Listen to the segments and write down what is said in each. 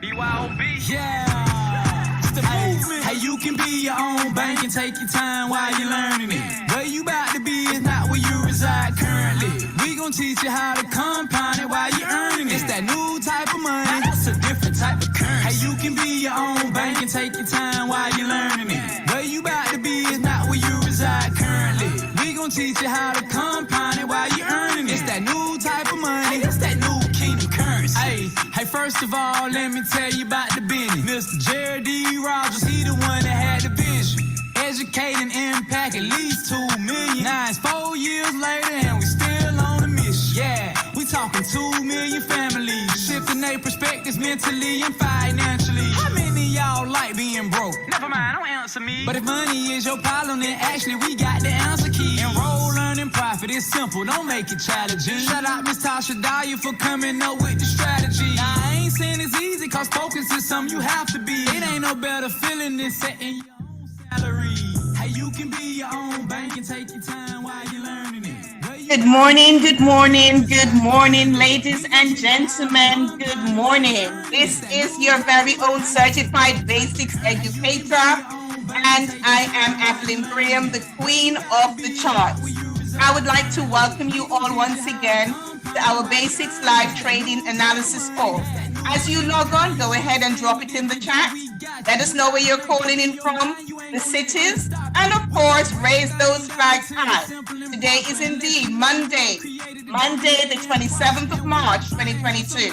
BYOB. Yeah, it's the movement. Hey, you can be your own bank and take your time while you're learning it. Where you about to be is not where you reside currently. We gon' teach you how to compound it while you're earning it. It's that new type of money. That's a different type of currency. Hey, you can be your own bank and take your time while you're learning it. Where you about to be is not where you reside currently. We gon' teach you how to compound it while you're earning it. It's that new type of money. It's that new kingdom currency. Hey, first of all, let me tell you about the business. Mr. Jerry D. Rogers, he the one that had the vision. Educate and impact at least 2 million. Now it's 4 years later and we still on a mission. Yeah, we talking 2 million families, shifting their perspectives mentally and financially. How many of y'all like being broke? Never mind, don't answer me. But if money is your problem, then actually we got the answer key. Enroll, learn, and profit. It's simple, don't make it challenging. Shout out Miss Tasha Dyer for coming up with the strategy. Now I ain't saying it's easy, cause focus is something you have to be. It ain't no better feeling than setting your own salary. Hey, you can be your own bank and take your time while you're learning it. Good morning, good morning, good morning, ladies and gentlemen, good morning. This is your very own Certified Basics Educator, and I am Evelyn Graham, the Queen of the Charts. I would like to welcome you all once again to our Basics Live Trading Analysis course. As you log on, go ahead and drop it in the chat. Let us know where you're calling in from, the cities, and of course, raise those flags high. Today is indeed Monday, the 27th of March, 2022.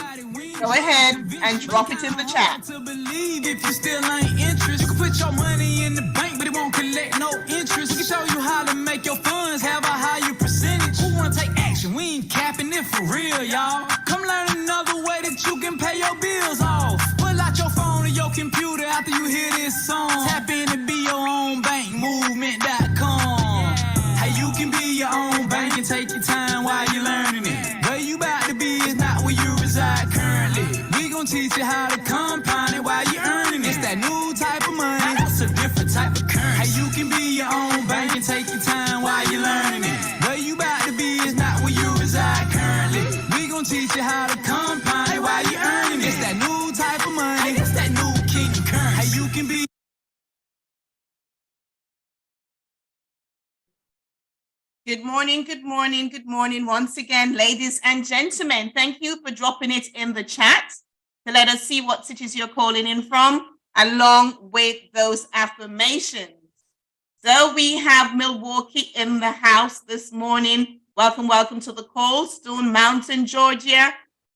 Go ahead and drop it in the chat. If you still ain't interested, you can put your money in the bank, but it won't collect no interest. We can show you how to make your funds have a higher percentage. Who wanna take action? We ain't capping it for real, y'all. Come learn another way that you can pay your bills off. Pull out your phone or your computer after you hear this song. Tap in to be your own bank, movement.com. Hey, you can be your own bank and take your time while you're learning it. Where you about to be is not where you reside currently. We gon' teach you how to compound it while you're earning it. It's that new type of money. That's a different type of currency. Hey, you can be your own bank and take your time while you're learning it. Where you about to be is not where you reside currently. We gon' teach you how to compound it while you're earning it. It's that new type of money. It's that new kingdom currency. Hey, you can be. Good morning, good morning, good morning once again, ladies and gentlemen. Thank you for dropping it in the chat to let us see what cities you're calling in from, along with those affirmations. So we have Milwaukee in the house this morning. Welcome, welcome to the call. Stone Mountain, Georgia.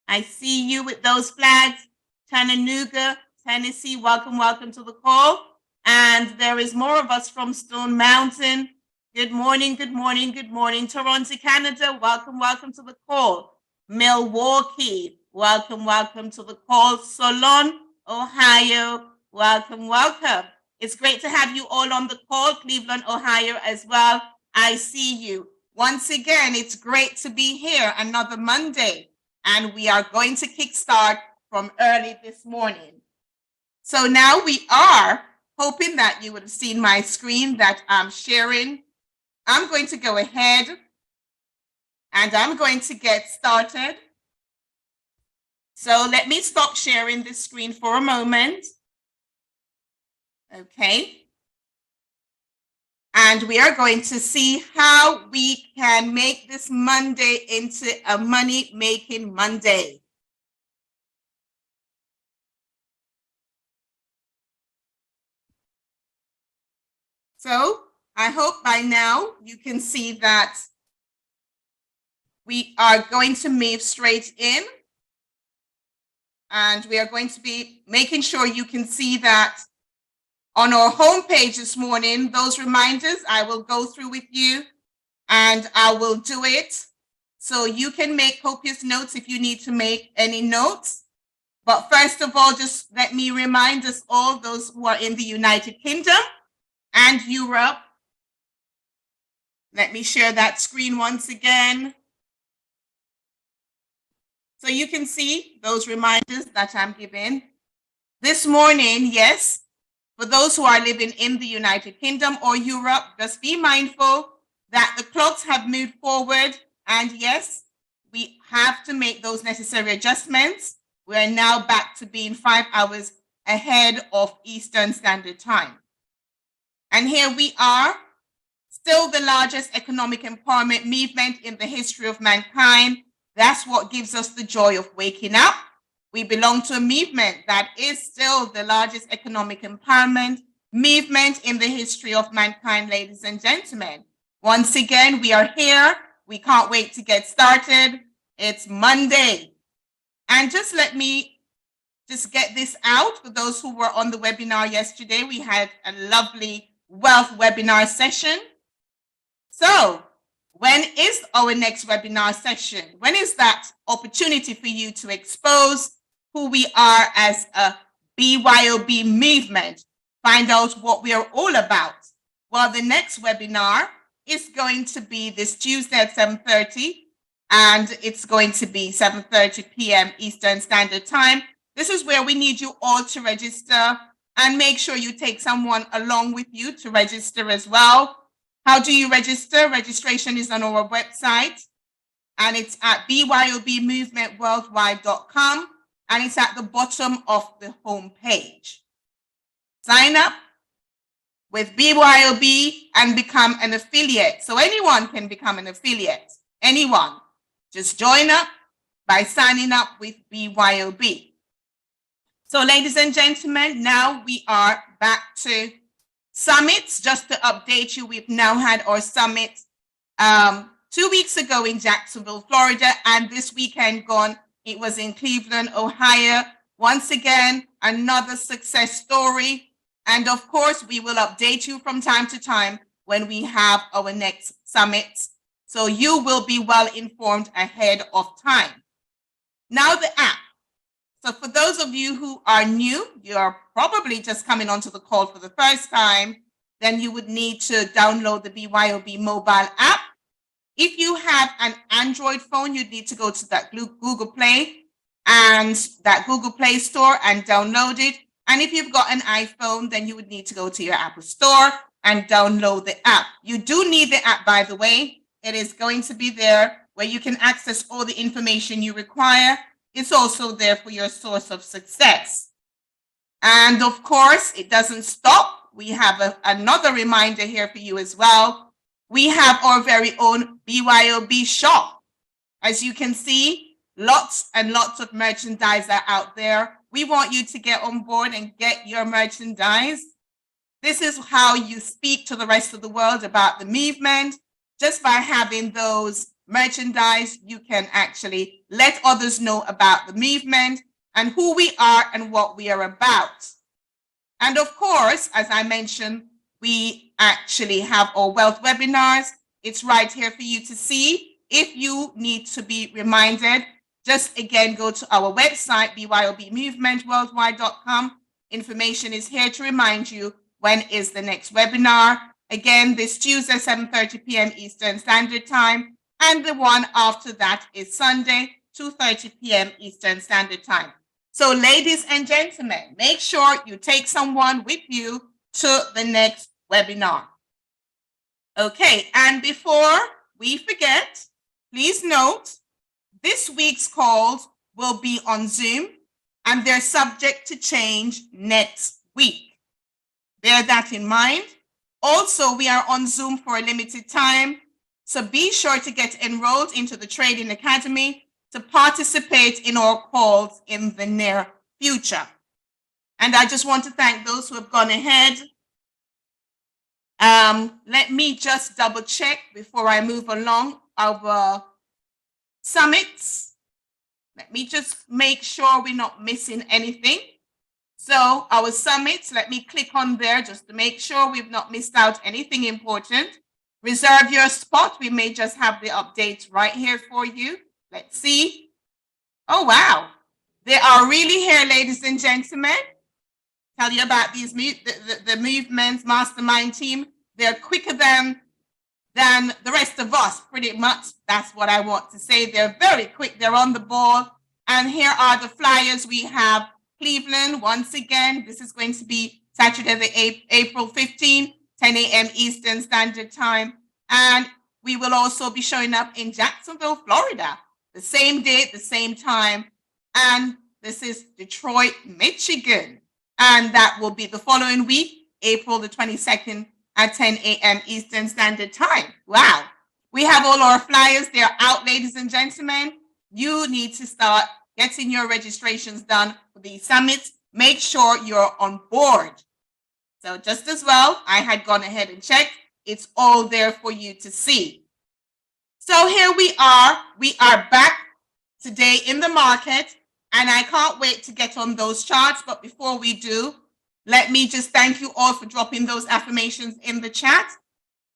I see you with those flags. Chattanooga, Tennessee. Welcome, welcome to the call. And there is more of us from Stone Mountain. Good morning, good morning, good morning. Toronto, Canada, welcome, welcome to the call. Milwaukee, welcome, welcome to the call. Solon, Ohio, welcome, welcome. It's great to have you all on the call. Cleveland, Ohio as well. I see you. Once again, it's great to be here, another Monday. And we are going to kickstart from early this morning. So now we are hoping that you would have seen my screen that I'm sharing. I'm going to go ahead and I'm going to get started. So let me stop sharing this screen for a moment. Okay. And we are going to see how we can make this Monday into a money-making Monday. So I hope by now you can see that we are going to move straight in, and we are going to be making sure you can see that on our homepage this morning. Those reminders I will go through with you, and I will do it so you can make copious notes if you need to make any notes. But first of all, just let me remind us all, those who are in the United Kingdom and Europe. Let me share that screen once again. So you can see those reminders that I'm giving. This morning, yes, for those who are living in the United Kingdom or Europe, just be mindful that the clocks have moved forward. And yes, we have to make those necessary adjustments we're now back to being 5 hours ahead of Eastern Standard Time. And here we are, still the largest economic empowerment movement in the history of mankind. That's what gives us the joy of waking up. We belong to a movement that is still the largest economic empowerment movement in the history of mankind, ladies and gentlemen. Once again, we are here. We can't wait to get started. It's Monday. And just let me just get this out for those who were on the webinar yesterday. We had a lovely wealth webinar session. So when is our next webinar session? When is that opportunity for you to expose who we are as a BYOB movement? Find out what we are all about. Well, the next webinar is going to be this Tuesday at 7:30, and it's going to be 7:30 p.m. Eastern Standard Time. This is where we need you all to register, and make sure you take someone along with you to register as well. How do you register? Registration is on our website, and it's at byobmovementworldwide.com, and it's at the bottom of the home page. Sign up with BYOB and become an affiliate. So anyone can become an affiliate. Anyone. Just join up by signing up with BYOB. So ladies and gentlemen, now we are back to summits. Just to update you, we've now had our summit 2 weeks ago in Jacksonville, Florida, and this weekend gone, it was in Cleveland, Ohio. Once again, another success story. And of course, we will update you from time to time when we have our next summits. So you will be well informed ahead of time. Now the app. So for those of you who are new, you're probably just coming onto the call for the first time, then you would need to download the BYOB mobile app. If you have an Android phone, you'd need to go to that Google Play and that Google Play Store and download it. And if you've got an iPhone, then you would need to go to your Apple Store and download the app. You do need the app, by the way. It is going to be there where you can access all the information you require. It's also there for your source of success. And of course, it doesn't stop. We have another reminder here for you as well. We have our very own BYOB shop. As you can see, lots and lots of merchandise are out there. We want you to get on board and get your merchandise. This is how you speak to the rest of the world about the movement. Just by having those merchandise, you can actually let others know about the movement and who we are and what we are about. And of course, as I mentioned, we actually have our wealth webinars. It's right here for you to see. If you need to be reminded, just again, go to our website, byobmovementworldwide.com. Information is here to remind you when is the next webinar. Again, this Tuesday, 7:30 p.m. Eastern Standard Time. And the one after that is Sunday, 2:30 p.m. Eastern Standard Time. So ladies and gentlemen, make sure you take someone with you to the next webinar. Okay, and before we forget, please note, this week's calls will be on Zoom, and they're subject to change next week. Bear that in mind. Also, we are on Zoom for a limited time, so be sure to get enrolled into the Trading Academy to participate in our calls in the near future. And I just want to thank those who have gone ahead. Let me just double check before I move along our summits. Let me just make sure we're not missing anything. So our summits, let me click on there just to make sure we've not missed out anything important. Reserve your spot. We may just have the updates right here for you. Let's see. Oh, wow. They are really here, ladies and gentlemen. Tell you about these the Movements Mastermind team. They're quicker than the rest of us, pretty much. That's what I want to say. They're very quick. They're on the ball. And here are the flyers. We have Cleveland. Once again, this is going to be Saturday, April 15, 10 a.m. Eastern Standard Time. And we will also be showing up in Jacksonville, Florida, the same date, the same time. And This is Detroit, Michigan. And that will be the following week, April the 22nd at 10 a.m. Eastern Standard Time. Wow. We have all our flyers. They're out, ladies and gentlemen. You need to start getting your registrations done for the summits. Make sure you're on board. So just as well, I had gone ahead and checked. It's all there for you to see. So here we are. We are back today in the market, and I can't wait to get on those charts. But before we do, let me just thank you all for dropping those affirmations in the chat.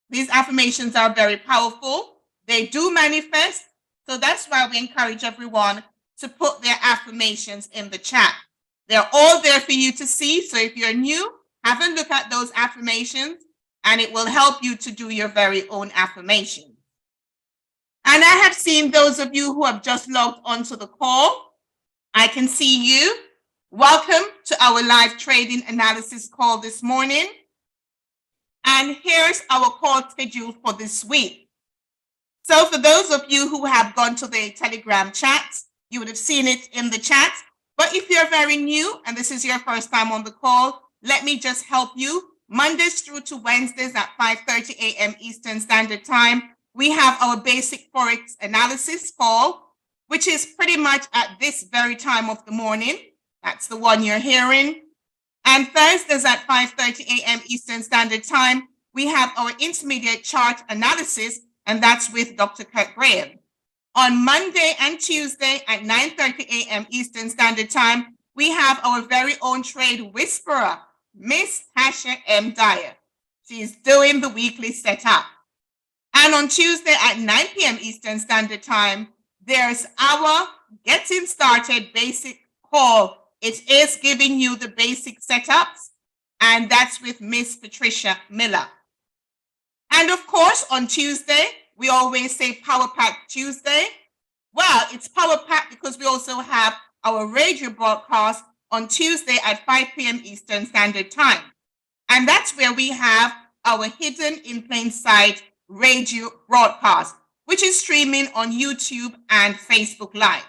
These affirmations are very powerful. They do manifest. So that's why we encourage everyone to put their affirmations in the chat. They're all there for you to see. So if you're new, have a look at those affirmations, and it will help you to do your very own affirmation. And I have seen those of you who have just logged onto the call. I can see you. Welcome to our live trading analysis call this morning. And here's our call schedule for this week. So for those of you who have gone to the Telegram chat, you would have seen it in the chat. But if you're very new and this is your first time on the call, let me just help you. Mondays through to Wednesdays at 5:30 a.m. Eastern Standard Time, we have our basic Forex analysis call, which is pretty much at this very time of the morning. That's the one you're hearing. And Thursdays at 5:30 a.m. Eastern Standard Time, we have our intermediate chart analysis, and that's with Dr. Kurt Graham. On Monday and Tuesday at 9:30 a.m. Eastern Standard Time, we have our very own trade whisperer, Miss Tasha M. Dyer. She's doing the weekly setup. And on Tuesday at 9 p.m. Eastern Standard Time, there's our getting started basic call. It is giving you the basic setups, and that's with Miss Patricia Miller. And of course, on Tuesday, we always say Power Pack Tuesday. Well, it's Power Pack because we also have our radio broadcast on Tuesday at 5 p.m. Eastern Standard Time. And that's where we have our Hidden in Plain Sight radio broadcast, which is streaming on YouTube and Facebook Live.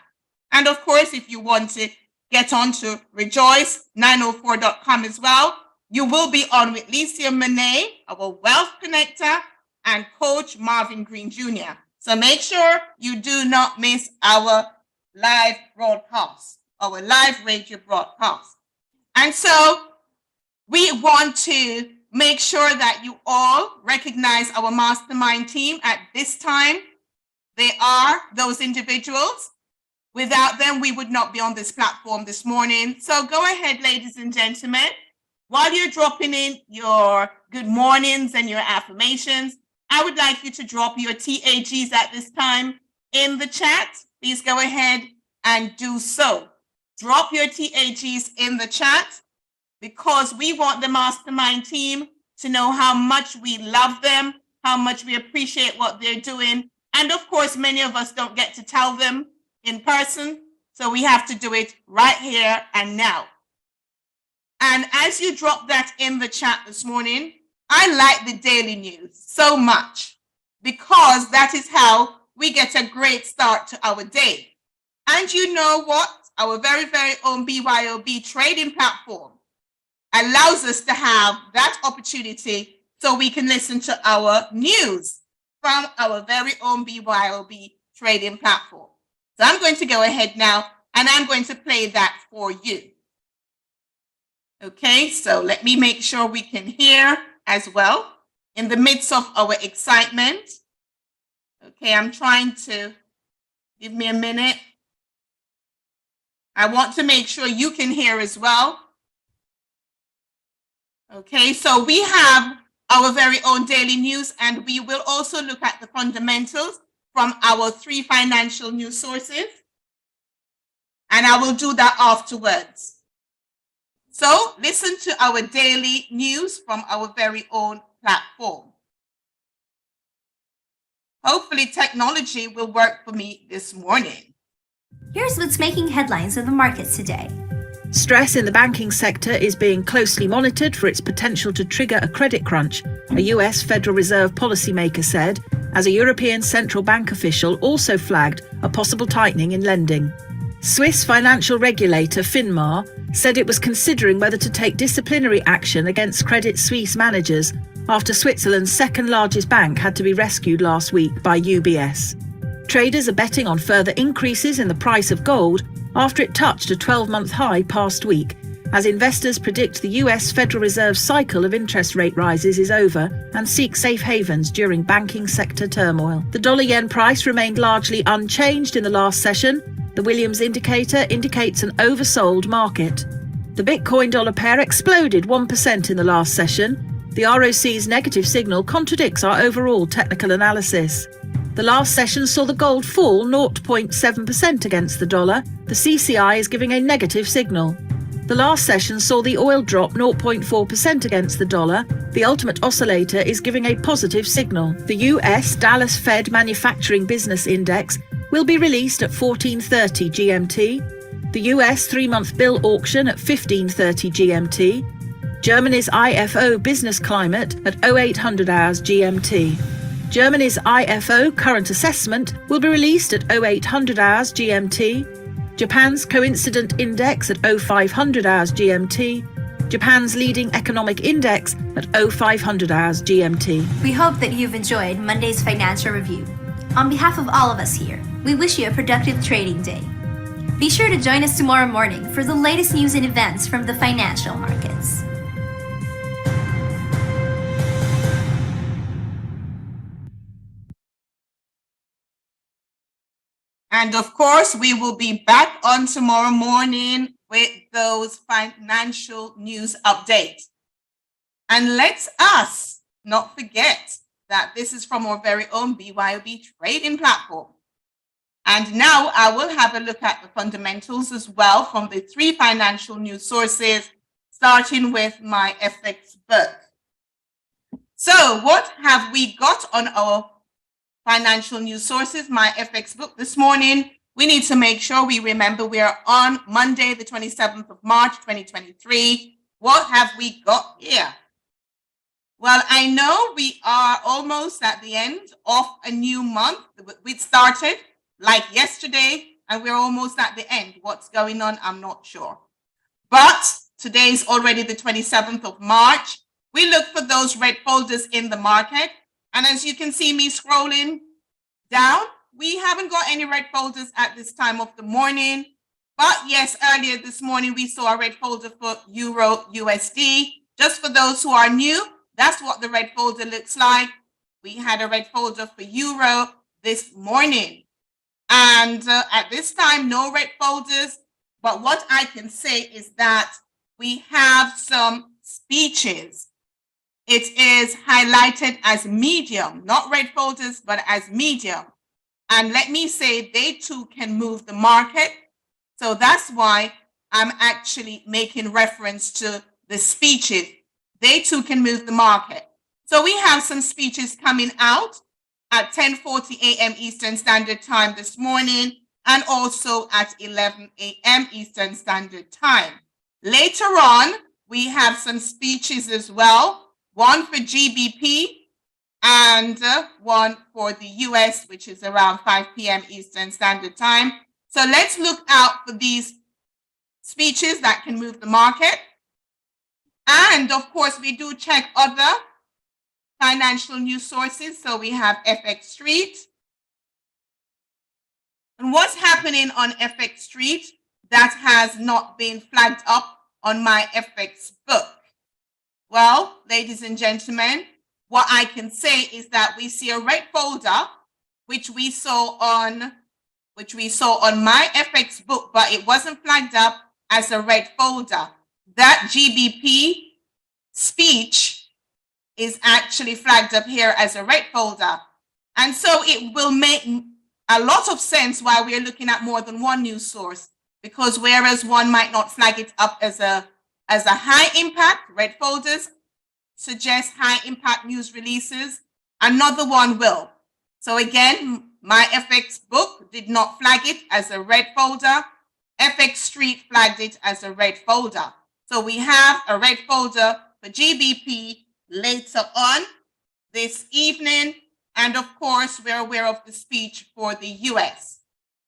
And of course, if you want to get on to rejoice904.com as well, you will be on with Licia Monet, our wealth connector, and Coach Marvin Green Jr. So make sure you do not miss our live broadcast, our live radio broadcast. And so we want to make sure that you all recognize our mastermind team at this time. They are those individuals. Without them, we would not be on this platform this morning. So go ahead, ladies and gentlemen, while you're dropping in your good mornings and your affirmations, I would like you to drop your TAGs at this time in the chat. Please go ahead and do so. Drop your TAGs in the chat, because we want the mastermind team to know how much we love them, how much we appreciate what they're doing. And of course, many of us don't get to tell them in person, so we have to do it right here and now. And as you drop that in the chat this morning, I like the daily news so much, because that is how we get a great start to our day. And you know what? Our very, very own BYOB trading platform allows us to have that opportunity so we can listen to our news from our very own BYOB trading platform. So I'm going to go ahead now, and I'm going to play that for you. Okay, so let me make sure we can hear as well in the midst of our excitement. Okay, I'm trying to, give me a minute. I want to make sure you can hear as well. Okay, so we have our very own daily news, and we will also look at the fundamentals from our 3 financial news sources. And I will do that afterwards. So listen to our daily news from our very own platform. Hopefully technology will work for me this morning. Here's what's making headlines in the markets today. Stress in the banking sector is being closely monitored for its potential to trigger a credit crunch, a US Federal Reserve policymaker said, as a European Central Bank official also flagged a possible tightening in lending. Swiss financial regulator FINMA said it was considering whether to take disciplinary action against Credit Suisse managers after Switzerland's second largest bank had to be rescued last week by UBS. Traders are betting on further increases in the price of gold after it touched a 12-month high past week, as investors predict the US Federal Reserve's cycle of interest rate rises is over and seek safe havens during banking sector turmoil. The dollar-yen price remained largely unchanged in the last session. The Williams indicator indicates an oversold market. The Bitcoin-dollar pair exploded 1% in the last session. The ROC's negative signal contradicts our overall technical analysis. The last session saw the gold fall 0.7% against the dollar. The CCI is giving a negative signal. The last session saw the oil drop 0.4% against the dollar. The ultimate oscillator is giving a positive signal. The US Dallas Fed Manufacturing Business Index will be released at 14:30 GMT. The US 3-month bill auction at 15:30 GMT. Germany's IFO business climate at 0800 hours GMT. Germany's IFO current assessment will be released at 0800 hours GMT. Japan's coincident index at 0500 hours GMT. Japan's leading economic index at 0500 hours GMT. We hope that you've enjoyed Monday's financial review. On behalf of all of us here, we wish you a productive trading day. Be sure to join us tomorrow morning for the latest news and events from the financial markets. And of course, we will be back on tomorrow morning with those financial news updates. And let us not forget that this is from our very own BYOB trading platform. And now I will have a look at the fundamentals as well from the 3 financial news sources, starting with my FX book. So what have we got on our financial news sources, my FX book this morning? We need to make sure we remember we are on Monday, the 27th of March, 2023. What have we got here? Well, I know we are almost at the end of a new month. We started like yesterday and we're almost at the end. What's going on? I'm not sure. But today is already the 27th of March. We look for those red folders in the market. And as you can see me scrolling down, we haven't got any red folders at this time of the morning. But yes, earlier this morning, we saw a red folder for Euro USD. Just for those who are new, that's what the red folder looks like. We had a red folder for Euro this morning. And at this time, no red folders. But what I can say is that we have some speeches. It is highlighted as medium, not red folders, but as medium. And let me say they too can move the market. So that's why I'm actually making reference to the speeches. They too can move the market. So we have some speeches coming out at 10:40 a.m. Eastern Standard Time this morning and also at 11 a.m. Eastern Standard Time. Later on, we have some speeches as well. One for GBP and one for the US, which is around 5 p.m. Eastern Standard Time. So let's look out for these speeches that can move the market. And of course, we do check other financial news sources. So we have FX Street. And what's happening on FX Street that has not been flagged up on my FX book? Well, ladies and gentlemen, what I can say is that we see a red folder, which we saw on my FX book, but it wasn't flagged up as a red folder. That GBP speech is actually flagged up here as a red folder. And so it will make a lot of sense why we're looking at more than one news source, because whereas one might not flag it up as a high impact, red folders suggest high impact news releases, another one will. So again, my FX book did not flag it as a red folder. FX Street flagged it as a red folder. So we have a red folder for GBP later on this evening. And of course, we're aware of the speech for the US.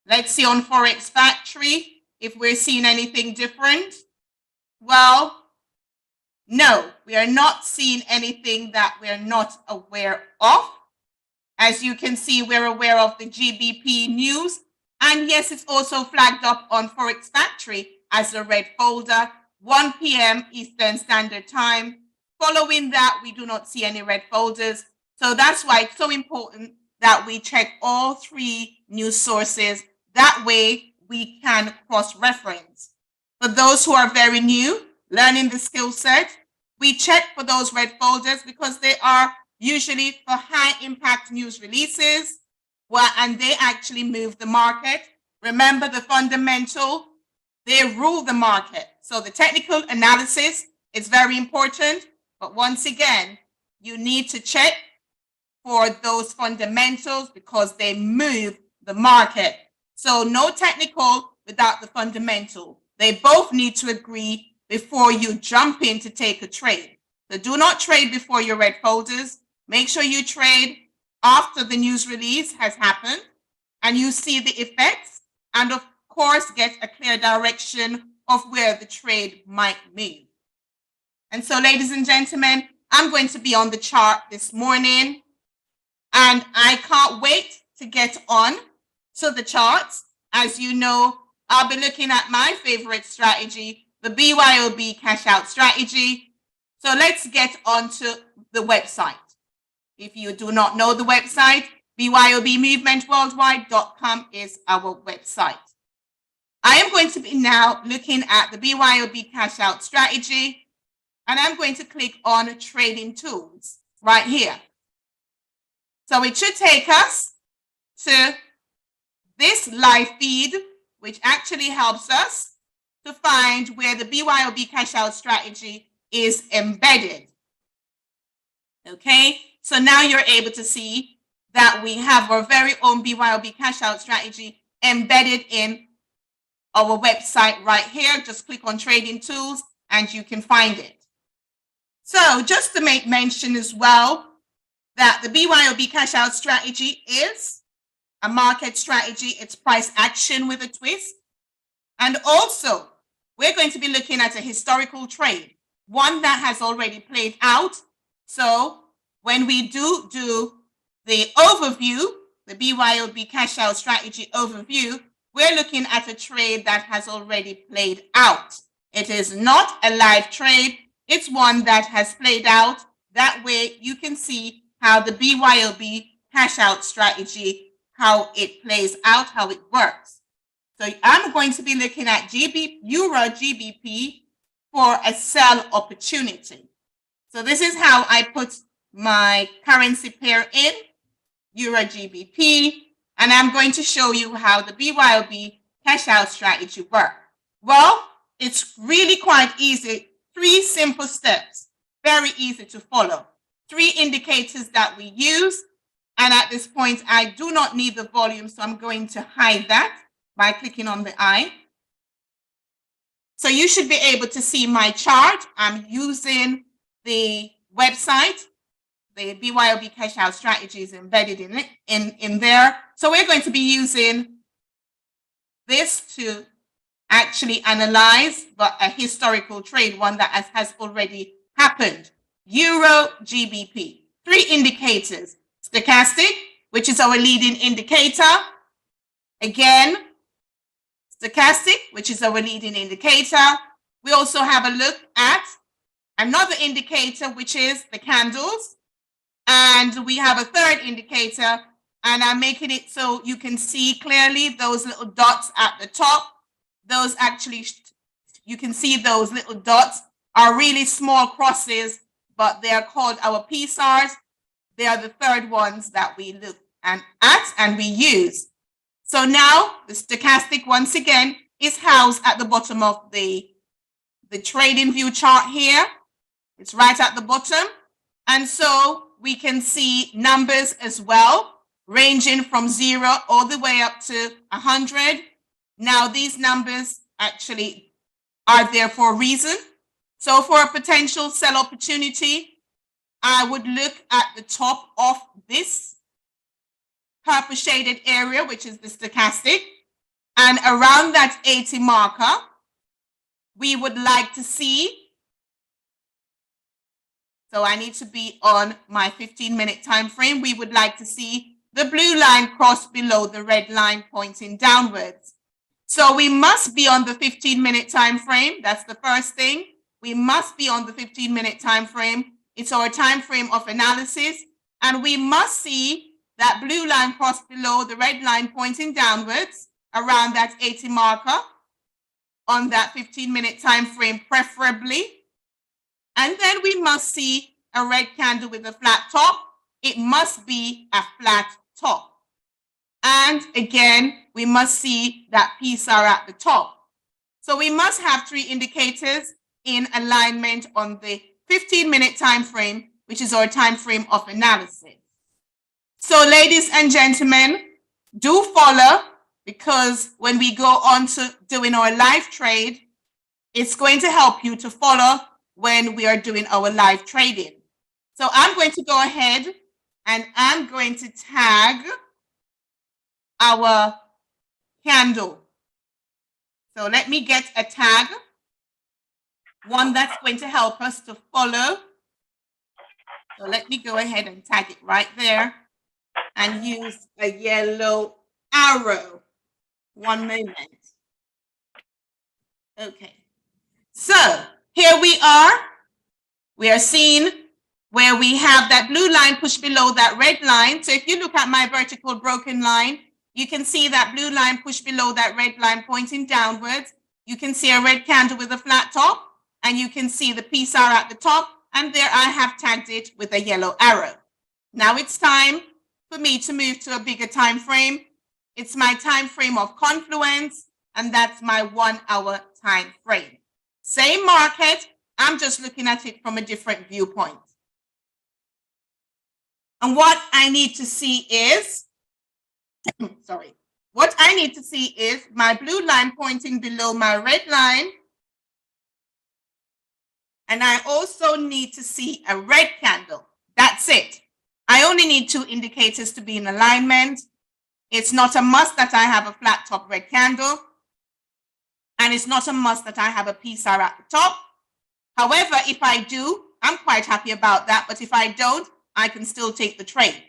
Let's see on Forex Factory if we're seeing anything different. Well, no, we are not seeing anything that we're not aware of. As you can see, we're aware of the GBP news. And yes, it's also flagged up on Forex Factory as a red folder, 1 p.m. Eastern Standard Time. Following that, we do not see any red folders. So that's why it's so important that we check all 3 news sources. That way we can cross-reference. For those who are very new, learning the skill set, we check for those red folders because they are usually for high impact news releases, and they actually move the market. Remember, the fundamental, they rule the market. So the technical analysis is very important, but once again, you need to check for those fundamentals because they move the market. So no technical without the fundamental. They both need to agree before you jump in to take a trade. So do not trade before your red folders. Make sure you trade after the news release has happened and you see the effects, and of course get a clear direction of where the trade might move. And so, ladies and gentlemen, I'm going to be on the chart this morning, and I can't wait to get on to the charts. As you know, I'll be looking at my favorite strategy, the BYOB cash out strategy. So let's get onto the website. If you do not know the website, BYOBmovementworldwide.com is our website. I am going to be now looking at the BYOB cash out strategy, and I'm going to click on trading tools right here. So it should take us to this live feed, which actually helps us to find where the BYOB cash out strategy is embedded. Okay, so now you're able to see that we have our very own BYOB cash out strategy embedded in our website right here. Just click on trading tools and you can find it. So just to make mention as well that the BYOB cash out strategy is a market strategy. It's price action with a twist. And also we're going to be looking at a historical trade, one that has already played out. So when we do the overview, the BYOB cash out strategy overview, we're looking at a trade that has already played out. It is not a live trade. It's one that has played out. That way you can see how the BYOB cash out strategy, how it plays out, how it works. So I'm going to be looking at Euro GBP for a sell opportunity. So this is how I put my currency pair in, Euro GBP, and I'm going to show you how the BYOB cash out strategy works. Well, it's really quite easy. 3 simple steps, very easy to follow. 3 indicators that we use, and at this point I do not need the volume, so I'm going to hide that by clicking on the eye. So you should be able to see my chart. I'm using the website. The BYOB cash out strategy is embedded in it in there. So we're going to be using this to actually analyze a historical trade, one that has already happened. Euro GBP. 3 indicators. Stochastic, which is our leading indicator. Again, stochastic, which is our leading indicator. We also have a look at another indicator, which is the candles. And we have a 3rd indicator, and I'm making it so you can see clearly those little dots at the top. Those actually, you can see those little dots are really small crosses, but they are called our PSARs. They are the 3rd ones that we look at and we use. So now the stochastic, once again, is housed at the bottom of the trading view chart here. It's right at the bottom. And so we can see numbers as well, ranging from 0 all the way up to 100. Now, these numbers actually are there for a reason. So for a potential sell opportunity, I would look at the top of this purple shaded area, which is the stochastic. And around that 80 marker, we would like to see, so I need to be on my 15-minute time frame. We would like to see the blue line cross below the red line pointing downwards. So we must be on the 15-minute time frame. That's the first thing. We must be on the 15-minute time frame. It's our time frame of analysis. And we must see that blue line cross below the red line pointing downwards around that 80 marker on that 15-minute time frame preferably. And then we must see a red candle with a flat top. It must be a flat top. And again, we must see that PSR at the top. So we must have 3 indicators in alignment on the 15-minute time frame, which is our time frame of analysis. So ladies and gentlemen, do follow, because when we go on to doing our live trade, it's going to help you to follow when we are doing our live trading. So I'm going to go ahead and I'm going to tag our candle. So let me get a tag, one that's going to help us to follow. So let me go ahead and tag it right there and use a yellow arrow. One moment. Okay. So here we are. We are seeing where we have that blue line pushed below that red line. So if you look at my vertical broken line, you can see that blue line pushed below that red line pointing downwards. You can see a red candle with a flat top, and you can see the PSR at the top. And there I have tagged it with a yellow arrow. Now it's time for me to move to a bigger time frame. It's my time frame of confluence, and that's my 1 hour time frame. Same market, I'm just looking at it from a different viewpoint. And what I need to see is, what I need to see is my blue line pointing below my red line. And I also need to see a red candle. That's it. I only need 2 indicators to be in alignment. It's not a must that I have a flat top red candle. And it's not a must that I have a PSR at the top. However, if I do, I'm quite happy about that. But if I don't, I can still take the trade.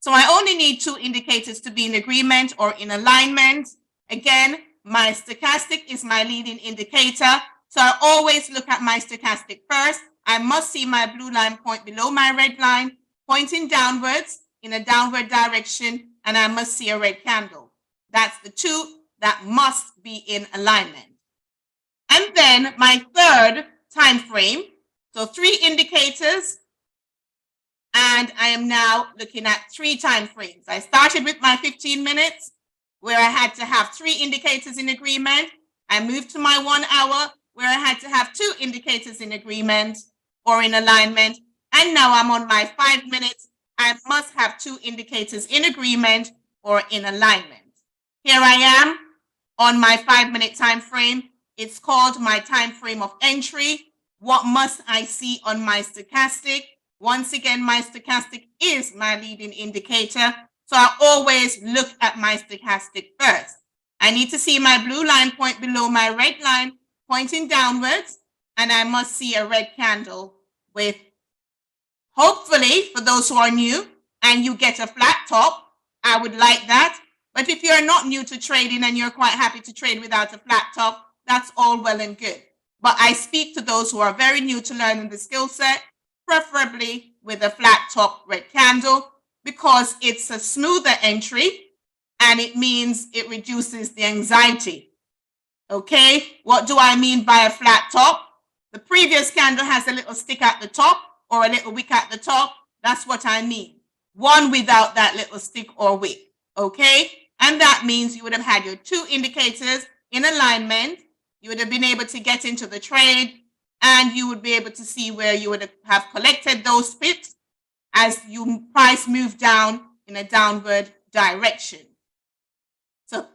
So I only need 2 indicators to be in agreement or in alignment. Again, my stochastic is my leading indicator. So I always look at my stochastic first. I must see my blue line point below my red line, pointing downwards in a downward direction, and I must see a red candle. That's the 2 that must be in alignment. And then my third time frame, so 3 indicators, and I am now looking at 3 time frames. I started with my 15 minutes, where I had to have 3 indicators in agreement. I moved to my 1 hour, where I had to have 2 indicators in agreement or in alignment. And now I'm on my 5 minutes. I must have 2 indicators in agreement or in alignment. Here I am on my 5-minute time frame. It's called my time frame of entry. What must I see on my stochastic? Once again, my stochastic is my leading indicator. So I always look at my stochastic first. I need to see my blue line point below my red line pointing downwards, and I must see a red candle with, hopefully, for those who are new and you get a flat top, I would like that. But if you're not new to trading and you're quite happy to trade without a flat top, that's all well and good. But I speak to those who are very new to learning the skill set, preferably with a flat top red candle, because it's a smoother entry and it means it reduces the anxiety. Okay, what do I mean by a flat top? The previous candle has a little stick at the top or a little wick at the top. That's what I mean. One without that little stick or wick. Okay, and that means you would have had your 2 indicators in alignment. You would have been able to get into the trade, and you would be able to see where you would have collected those pips as your price moved down in a downward direction. So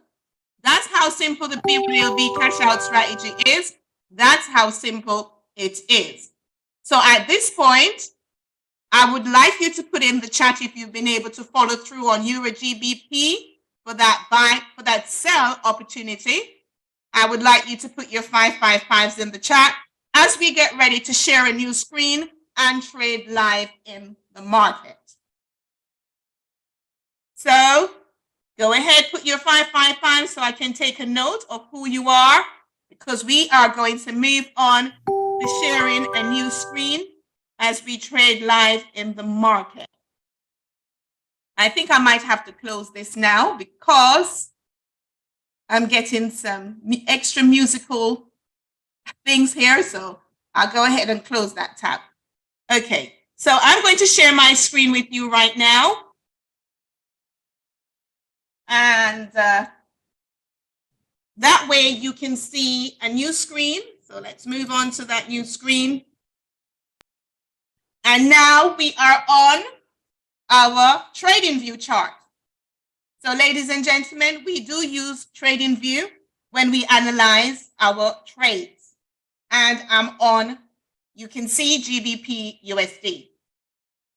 that's how simple the BYOB cash out strategy is. That's how simple it is. So at this point, I would like you to put in the chat if you've been able to follow through on Euro GBP for that buy, for that sell opportunity, I would like you to put your 555s in the chat as we get ready to share a new screen and trade live in the market. So go ahead, put your 555 so I can take a note of who you are, because we are going to move on to sharing a new screen as we trade live in the market. I think I might have to close this now because I'm getting some extra musical things here. So I'll go ahead and close that tab. Okay, so I'm going to share my screen with you right now. And that way you can see a new screen. So let's move on to that new screen. And now we are on our TradingView chart. So ladies and gentlemen, we do use TradingView when we analyze our trades. And I'm on, you can see GBP USD.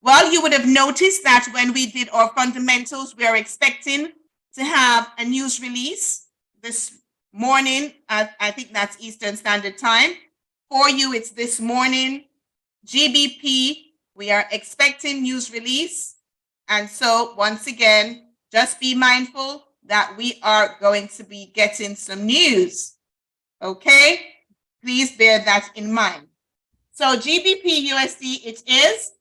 Well, you would have noticed that when we did our fundamentals, we are expecting to have a news release this morning. I think that's Eastern Standard Time. For you, it's this morning. GBP, we are expecting news release. And so once again, just be mindful that we are going to be getting some news. Okay? Please bear that in mind. So GBP USD it is,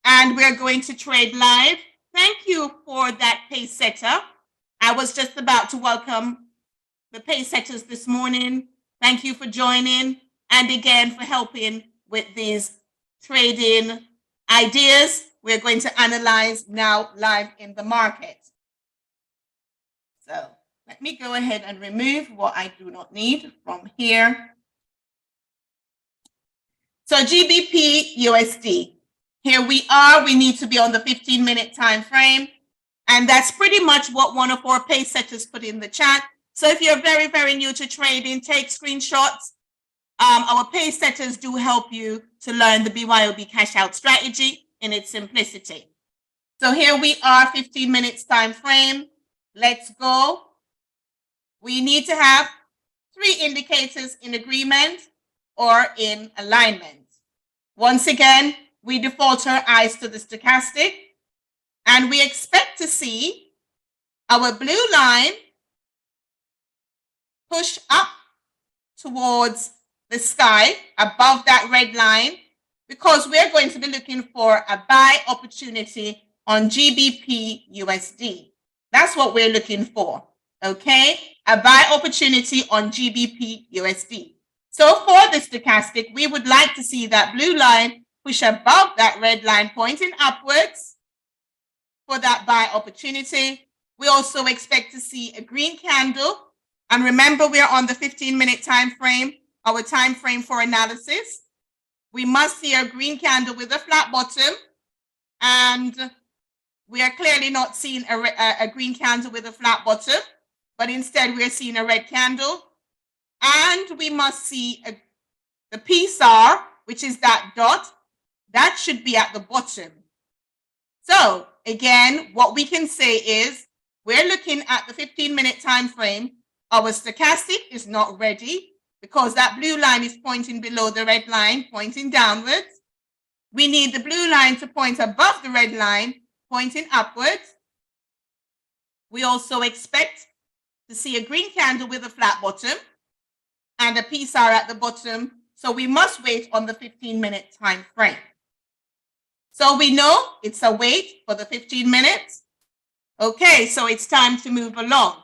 and we're going to trade live. Thank you for that pace setter. I was just about to welcome the pace setters this morning. Thank you for joining, and again for helping with these trading ideas. We're going to analyze now live in the market. So let me go ahead and remove what I do not need from here. So GBP USD. Here we are. We need to be on the 15-minute time frame. And that's pretty much what one of our pace setters put in the chat. So if you're very, very new to trading, take screenshots. Our pace setters do help you to learn the BYOB cash out strategy in its simplicity. So here we are, 15 minutes time frame. Let's go. We need to have 3 indicators in agreement or in alignment. Once again, we default our eyes to the stochastic, and we expect to see our blue line push up towards the sky above that red line, because we're going to be looking for a buy opportunity on GBP USD. That's what we're looking for, okay? A buy opportunity on GBP USD. So for the stochastic, we would like to see that blue line push above that red line pointing upwards for that buy opportunity. We also expect to see a green candle. And remember, we are on the 15-minute time frame, our time frame for analysis. We must see a green candle with a flat bottom. And we are clearly not seeing a green candle with a flat bottom, but instead we're seeing a red candle. And we must see the PSAR, which is that dot, that should be at the bottom. So again, what we can say is we're looking at the 15-minute time frame. Our stochastic is not ready because that blue line is pointing below the red line, pointing downwards. We need the blue line to point above the red line, pointing upwards. We also expect to see a green candle with a flat bottom and a PSAR at the bottom. So we must wait on the 15-minute time frame. So we know it's a wait for the 15 minutes. Okay, so it's time to move along.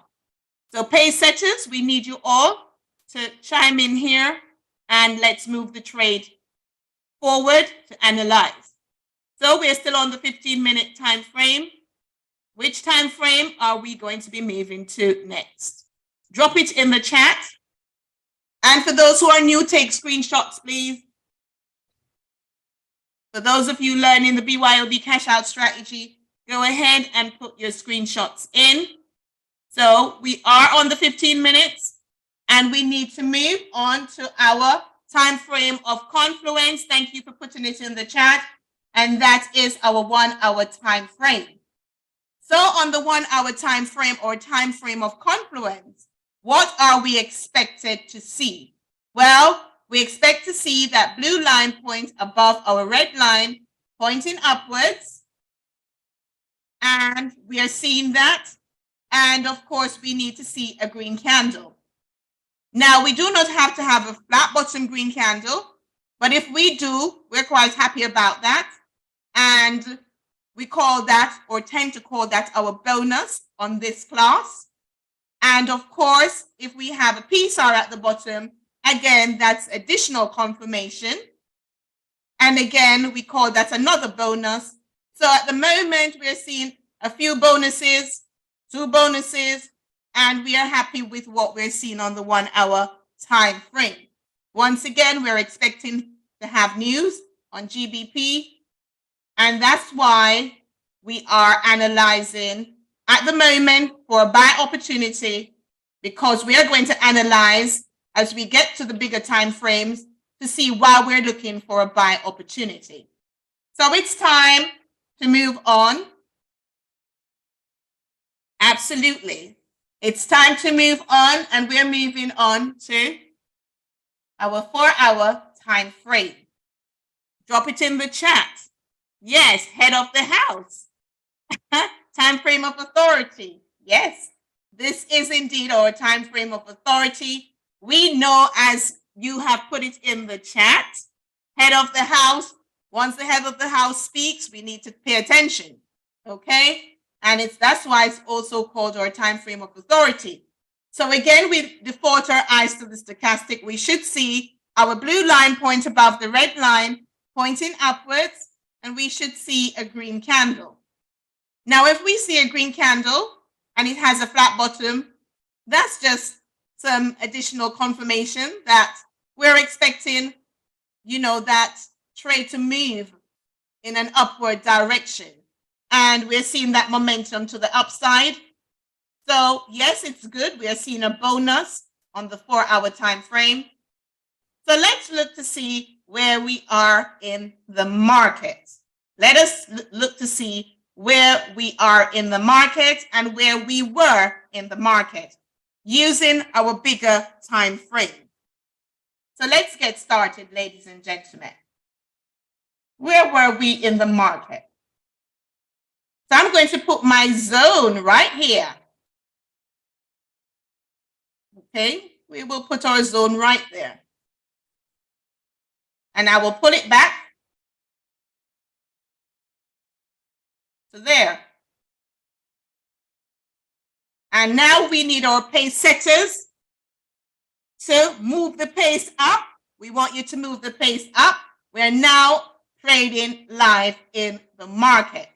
So pace setters, we need you all to chime in here and let's move the trade forward to analyze. So we're still on the 15-minute time frame. Which time frame are we going to be moving to next? Drop it in the chat. And for those who are new, take screenshots, please. For those of you learning the BYOB cash out strategy, go ahead and put your screenshots in. So we are on the 15 minutes and we need to move on to our time frame of confluence. Thank you for putting it in the chat. And that is our 1 hour time frame. So on the 1 hour time frame or time frame of confluence, what are we expected to see? Well, we expect to see that blue line point above our red line pointing upwards. And we are seeing that. And of course, we need to see a green candle. Now, we do not have to have a flat bottom green candle, but if we do, we're quite happy about that. And we call that, or tend to call that, our bonus on this class. And of course, if we have a PSR at the bottom, again, that's additional confirmation. And again, we call that another bonus. So at the moment, we're seeing a few bonuses, 2 bonuses, and we are happy with what we're seeing on the 1 hour time frame. Once again, we're expecting to have news on GBP, and that's why we are analyzing at the moment for a buy opportunity, because we are going to analyze as we get to the bigger time frames to see why we're looking for a buy opportunity. So it's time to move on. Absolutely. It's time to move on, and we're moving on to our 4 hour time frame. Drop it in the chat. Yes, head of the house. Time frame of authority. Yes, this is indeed our time frame of authority. We know, as you have put it in the chat, head of the house. Once the head of the house speaks, we need to pay attention. Okay? And that's why it's also called our time frame of authority. So again, we default our eyes to the stochastic. We should see our blue line point above the red line pointing upwards, and we should see a green candle. Now, if we see a green candle and it has a flat bottom, that's just some additional confirmation that we're expecting, that trade to move in an upward direction. And we're seeing that momentum to the upside. So yes, it's good. We are seeing a bonus on the 4 hour time frame. So let's look to see where we are in the market. Let us look to see where we are in the market and where we were in the market using our bigger time frame. So let's get started, ladies and gentlemen. Where were we in the market? So I'm going to put my zone right here. Okay, we will put our zone right there. And I will pull it back to there. And now we need our pace setters to move the pace up. We want you to move the pace up. We're now trading live in the market.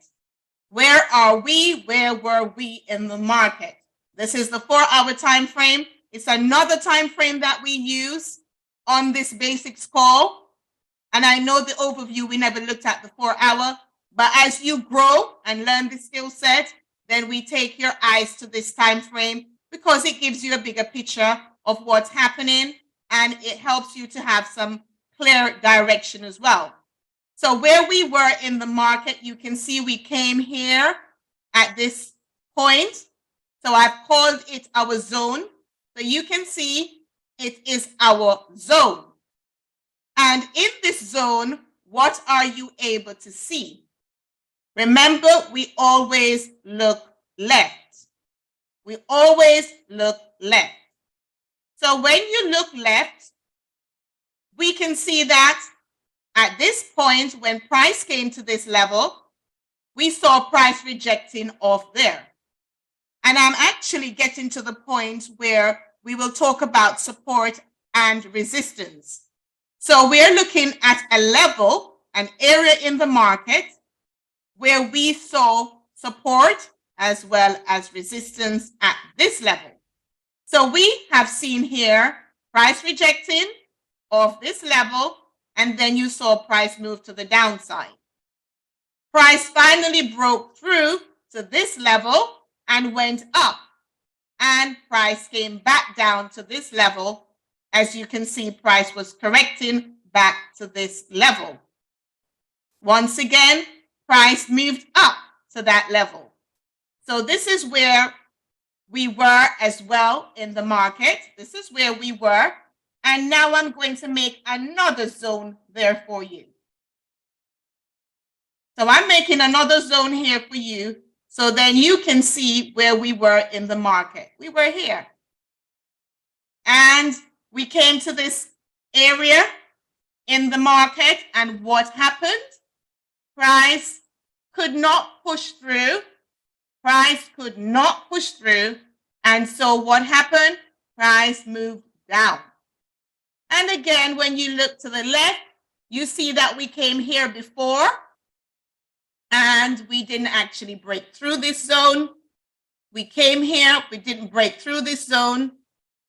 Where are we? Where were we in the market? This is the 4 hour time frame. It's another time frame that we use on this basics call. And I know the overview, we never looked at the 4 hour, but as you grow and learn the skill set, then we take your eyes to this time frame because it gives you a bigger picture of what's happening, and it helps you to have some clear direction as well. So where we were in the market, you can see we came here at this point. So I've called it our zone. So you can see it is our zone. And in this zone, what are you able to see? Remember, we always look left. We always look left. So when you look left, we can see that at this point, when price came to this level, we saw price rejecting off there. And I'm actually getting to the point where we will talk about support and resistance. So we're looking at a level, an area in the market where we saw support as well as resistance at this level. So we have seen here price rejecting off this level, and then you saw price move to the downside. Price finally broke through to this level and went up, and price came back down to this level. As you can see, price was correcting back to this level. Once again, price moved up to that level. So this is where we were as well in the market. This is where we were. And now I'm going to make another zone there for you. So I'm making another zone here for you, so then you can see where we were in the market. We were here. And we came to this area in the market, and what happened? Price could not push through. Price could not push through. And so what happened? Price moved down. And again, when you look to the left, you see that we came here before and we didn't actually break through this zone. We came here, we didn't break through this zone.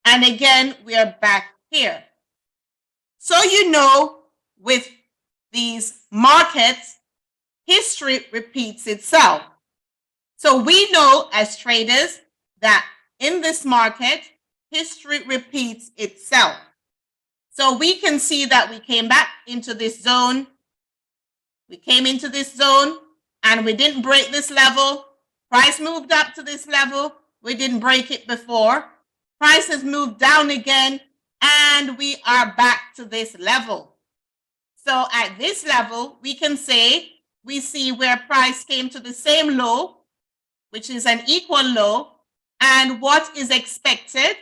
And again, we are back here. So you know, with these markets, history repeats itself. So we know as traders that in this market, history repeats itself. So we can see that we came back into this zone. We came into this zone and we didn't break this level. Price moved up to this level. We didn't break it before. Price has moved down again and we are back to this level. So at this level, we can say we see where price came to the same low, which is an equal low. And what is expected?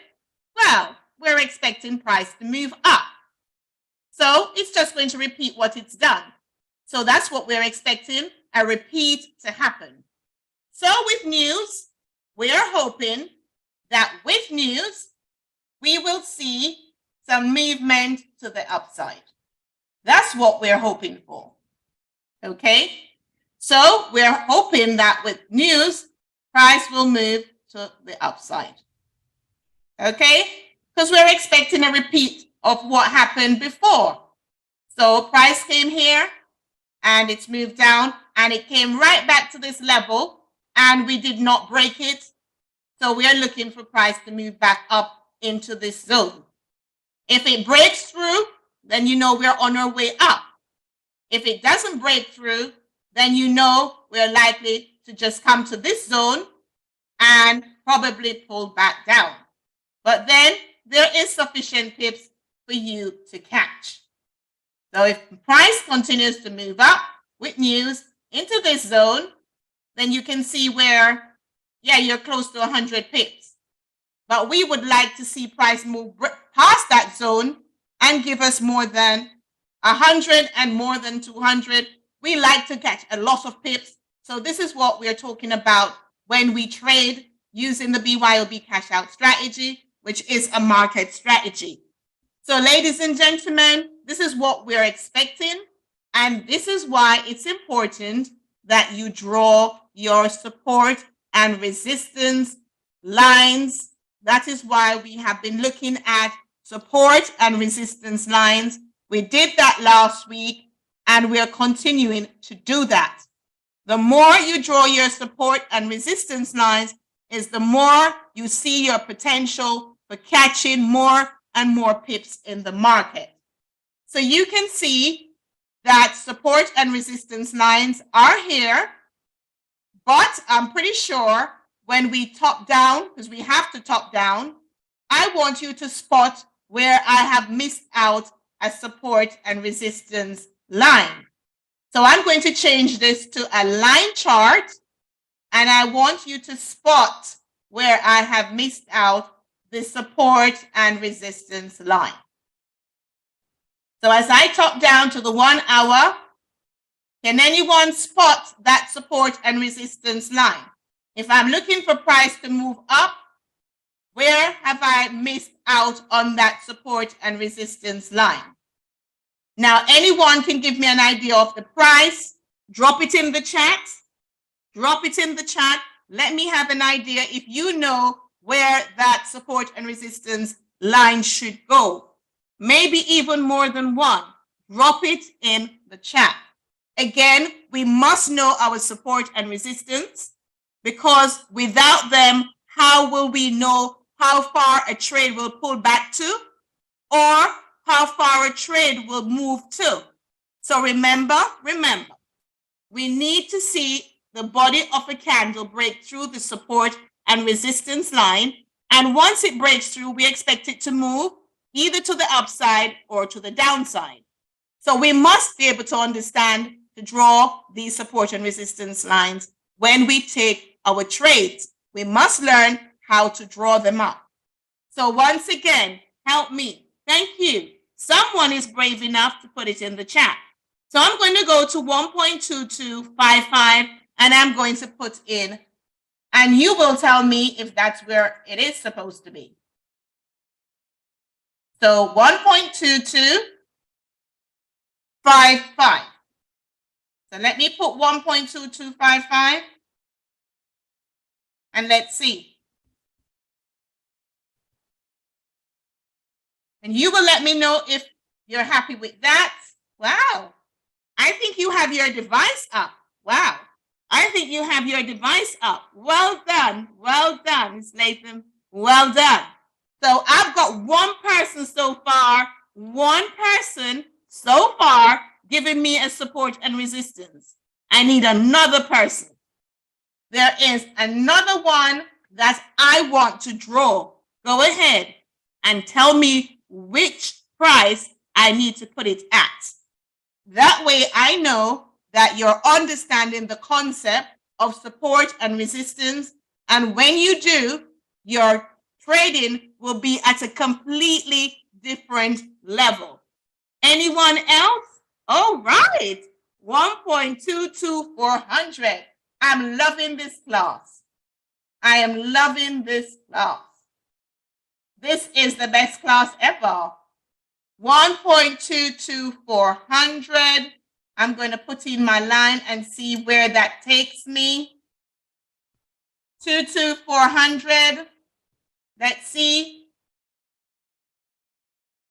Well, we're expecting price to move up. So it's just going to repeat what it's done. So that's what we're expecting, a repeat to happen. So with news, we're hoping that with news, we will see some movement to the upside. That's what we're hoping for. Okay? So we're hoping that with news, price will move to the upside. Okay? Because we're expecting a repeat of what happened before. So price came here and it's moved down and it came right back to this level and we did not break it. So we are looking for price to move back up into this zone. If it breaks through, then you know we're on our way up. If it doesn't break through, then you know we're likely to just come to this zone and probably pull back down. But then there is sufficient pips for you to catch. So if price continues to move up with news into this zone, then you can see where, yeah, you're close to 100 pips. But we would like to see price move past that zone and give us more than 100 and more than 200. We like to catch a lot of pips. So this is what we're talking about when we trade using the BYOB cash out strategy, which is a market strategy. So ladies and gentlemen, this is what we're expecting. And this is why it's important that you draw your support and resistance lines. That is why we have been looking at support and resistance lines. We did that last week and we're continuing to do that. The more you draw your support and resistance lines is the more you see your potential for catching more and more pips in the market. So you can see that support and resistance lines are here, but I'm pretty sure when we top down, because we have to top down, I want you to spot where I have missed out a support and resistance line. So I'm going to change this to a line chart, and I want you to spot where I have missed out the support and resistance line. So as I top down to the 1 hour, can anyone spot that support and resistance line? If I'm looking for price to move up, where have I missed out on that support and resistance line? Now, anyone can give me an idea of the price. Drop it in the chat. Drop it in the chat. Let me have an idea if you know where that support and resistance line should go. Maybe even more than one. Drop it in the chat. Again, we must know our support and resistance, because without them, how will we know how far a trade will pull back to or how far a trade will move to? So remember, we need to see the body of a candle break through the support and resistance line. And once it breaks through, we expect it to move either to the upside or to the downside. So we must be able to understand to draw these support and resistance lines when we take our trades. We must learn how to draw them up. So once again, help me. Thank you. Someone is brave enough to put it in the chat. So I'm going to go to 1.2255 and I'm going to put in, and you will tell me if that's where it is supposed to be. So 1.2255. So let me put 1.2255 and let's see. And you will let me know if you're happy with that. Wow. I think you have your device up. Wow. I think you have your device up. Well done. Well done, Ms. Latham. Well done. So I've got one person so far giving me a support and resistance. I need another person. There is another one that I want to draw. Go ahead and tell me which price I need to put it at. That way I know that you're understanding the concept of support and resistance. And when you do, your trading will be at a completely different level. Anyone else? All right. 1.22400. I'm loving this class. I am loving this class. This is the best class ever. 1.22400. I'm going to put in my line and see where that takes me. 22400. Let's see.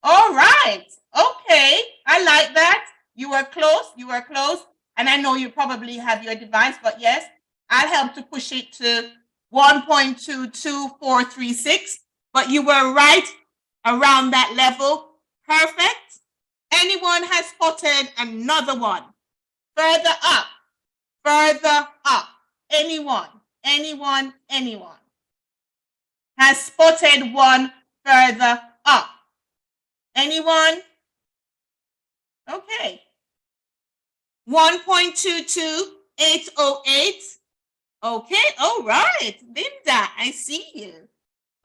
All right. Okay. I like that. You were close. You were close. And I know you probably have your device, but yes, I'll help to push it to 1.22436. But you were right around that level. Perfect. Anyone has spotted another one? Further up. Further up. Anyone? Anyone? Anyone? Has spotted one further up? Anyone? Okay. 1.22808. Okay, all right. Linda, I see you.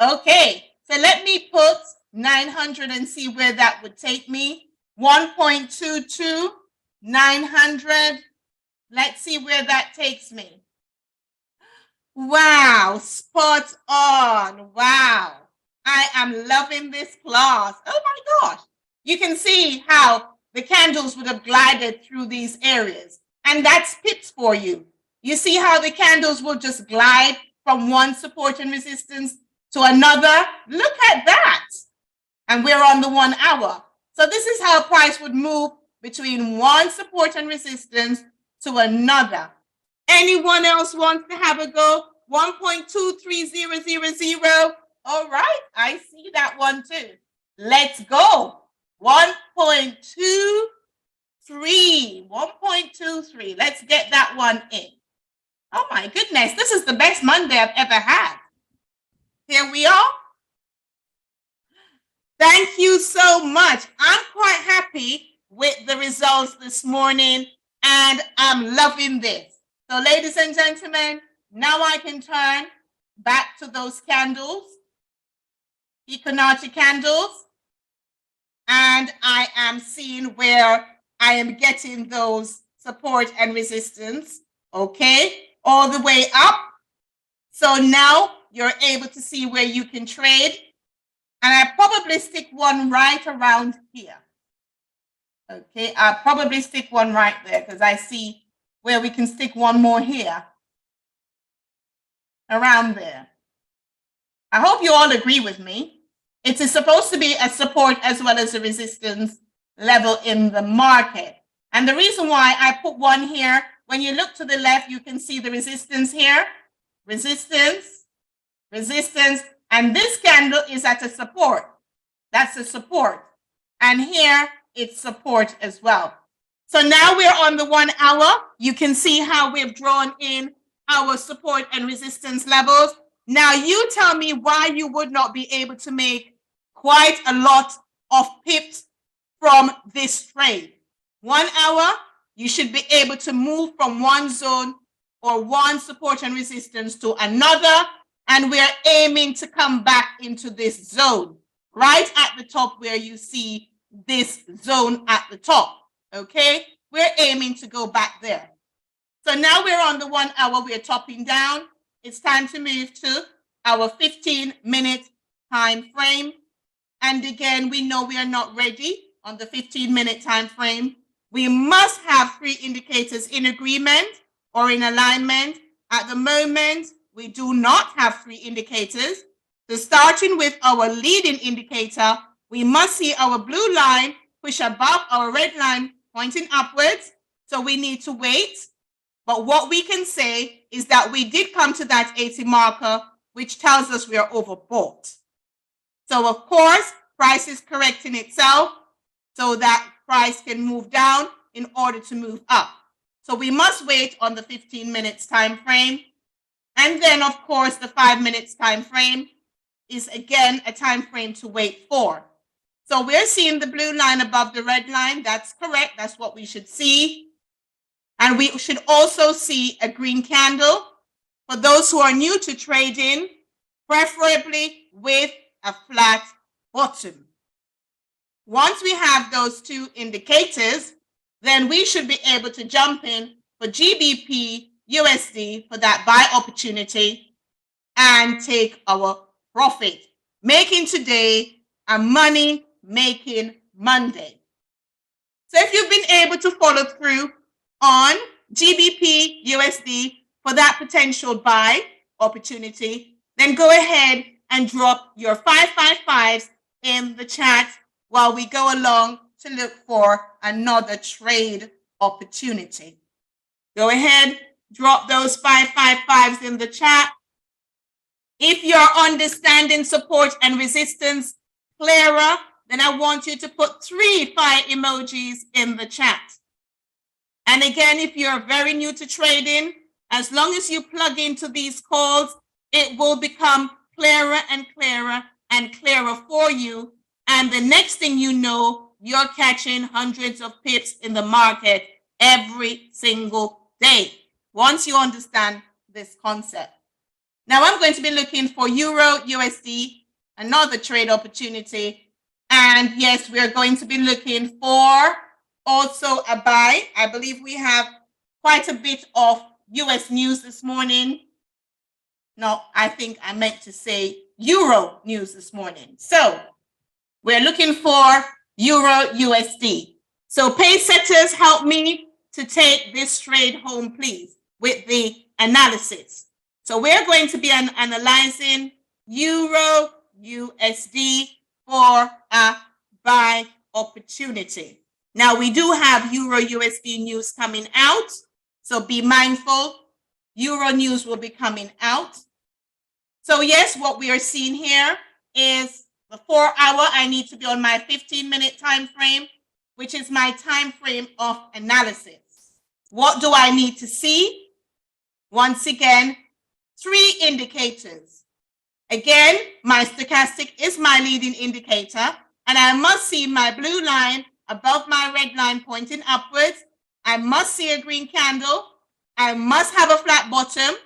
Okay, so let me put 900 and see where that would take me. 1.22, 900. Let's see where that takes me. Wow, spot on. Wow. I am loving this class. Oh my gosh. You can see how the candles would have glided through these areas. And that's pips for you. You see how the candles will just glide from one support and resistance to another? Look at that. And we're on the 1 hour. So this is how price would move between one support and resistance to another. Anyone else wants to have a go? 1.23000. All right, I see that one too. Let's go. 1.23. 1.23. Let's get that one in. Oh my goodness, this is the best Monday I've ever had. Here we are. Thank you so much. I'm quite happy with the results this morning, and I'm loving this. So ladies and gentlemen, now I can turn back to those candles, Fibonacci candles, and I am seeing where I am getting those support and resistance, okay, all the way up. So now you're able to see where you can trade. And I probably stick one right around here. Okay, I'll probably stick one right there because I see where we can stick one more here. Around there. I hope you all agree with me. It is supposed to be a support as well as a resistance level in the market. And the reason why I put one here, when you look to the left, you can see the resistance here. Resistance, resistance. And this candle is at a support. That's a support. And here it's support as well. So now we're on the 1 hour. You can see how we've drawn in our support and resistance levels. Now you tell me why you would not be able to make quite a lot of pips from this trade. 1 hour, you should be able to move from one zone or one support and resistance to another. And we're aiming to come back into this zone right at the top where you see this zone at the top. Okay, we're aiming to go back there. So now we're on the 1 hour, we're topping down. It's time to move to our 15-minute time frame. And again, we know we are not ready on the 15-minute time frame. We must have 3 indicators in agreement or in alignment. At the moment, we do not have 3 indicators. So starting with our leading indicator, we must see our blue line push above our red line pointing upwards. So we need to wait. But what we can say is that we did come to that 80 marker, which tells us we are overbought. So of course, price is correcting itself so that price can move down in order to move up. So we must wait on the 15 minutes time frame. And then of course, the 5 minutes time frame is again a time frame to wait for. So we're seeing the blue line above the red line. That's correct. That's what we should see. And we should also see a green candle for those who are new to trading, preferably with a flat bottom. Once we have those 2 indicators, then we should be able to jump in for GBP USD for that buy opportunity and take our profit, making today a money-making Monday. So if you've been able to follow through on GBP USD for that potential buy opportunity, then go ahead and drop your 555s in the chat while we go along to look for another trade opportunity. Go ahead, drop those 555s in the chat. If you're understanding support and resistance clearer, then I want you to put 3 fire emojis in the chat. And again, if you're very new to trading, as long as you plug into these calls, it will become clearer and clearer and clearer for you. And the next thing you know, you're catching hundreds of pips in the market every single day, once you understand this concept. Now I'm going to be looking for Euro USD, another trade opportunity. And yes, we're going to be looking for also a buy. I believe we have quite a bit of US news this morning. No, I think I meant to say Euro news this morning. So we're looking for Euro USD. So pace setters, help me to take this trade home, please, with the analysis. So we're going to be analyzing Euro USD for a buy opportunity. Now, we do have Euro USD news coming out, so be mindful. Euro news will be coming out. So yes, what we are seeing here is the 4 hour. I need to be on my 15-minute time frame, which is my time frame of analysis. What do I need to see? Once again, 3 indicators. Again, my stochastic is my leading indicator, and I must see my blue line above my red line pointing upwards. I must see a green candle. I must have a flat bottom,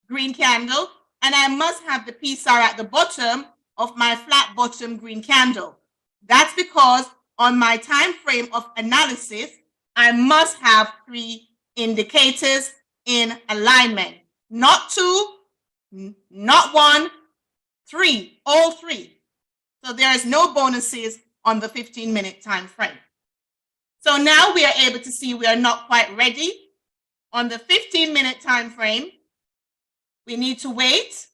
green candle, and I must have the PSAR at the bottom of my flat bottom green candle. That's because on my time frame of analysis, I must have 3 indicators in alignment. Not 2, not 1, 3, all 3. So there is no bonuses on the 15-minute time frame. So now we are able to see we are not quite ready. On the 15-minute time frame, we need to wait.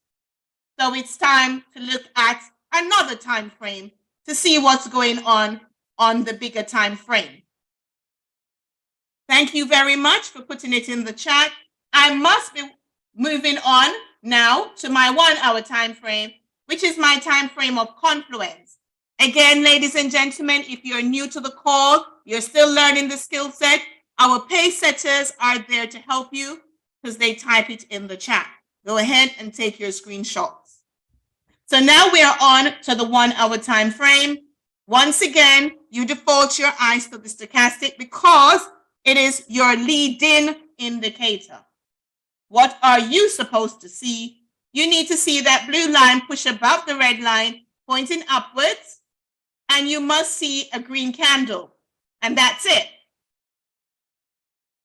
So it's time to look at another time frame to see what's going on the bigger time frame. Thank you very much for putting it in the chat. I must be moving on now to my 1 hour time frame, which is my time frame of confluence. Again, ladies and gentlemen, if you're new to the call, you're still learning the skill set, Our pace setters are there to help you because they type it in the chat. Go ahead and take your screenshots. So now we are on to the 1 hour time frame. Once again, you default your eyes to the stochastic because it is your lead-in indicator. What are you supposed to see? You need to see that blue line push above the red line, pointing upwards, and you must see a green candle, and that's it.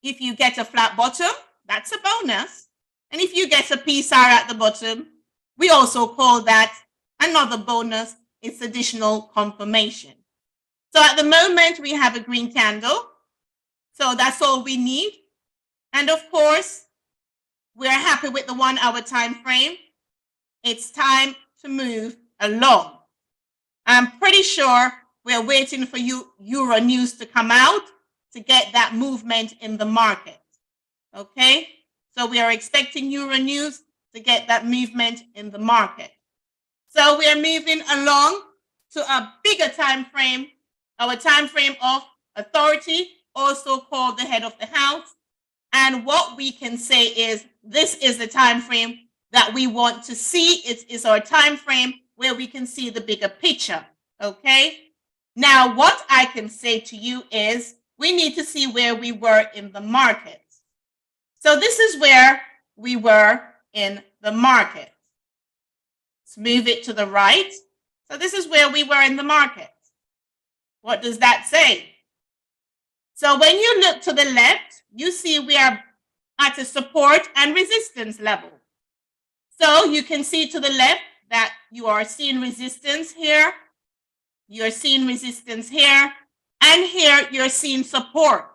If you get a flat bottom, that's a bonus. And if you get a PSR at the bottom, we also call that another bonus. It's additional confirmation. So at the moment, we have a green candle. So that's all we need. And of course, we're happy with the 1 hour time frame. It's time to move along. I'm pretty sure we're waiting for Euro news to come out to get that movement in the market. Okay? So we are expecting Euro news to get that movement in the market. So we are moving along to a bigger time frame, our time frame of authority, also called the head of the house. And what we can say is this is the time frame that we want to see. It is our time frame where we can see the bigger picture. Okay? Now, what I can say to you is we need to see where we were in the market. So this is where we were in the market. Let's move it to the right. So this is where we were in the market. What does that say? So when you look to the left, you see we are at a support and resistance level. So you can see to the left that you are seeing resistance here. You're seeing resistance here. And here you're seeing support.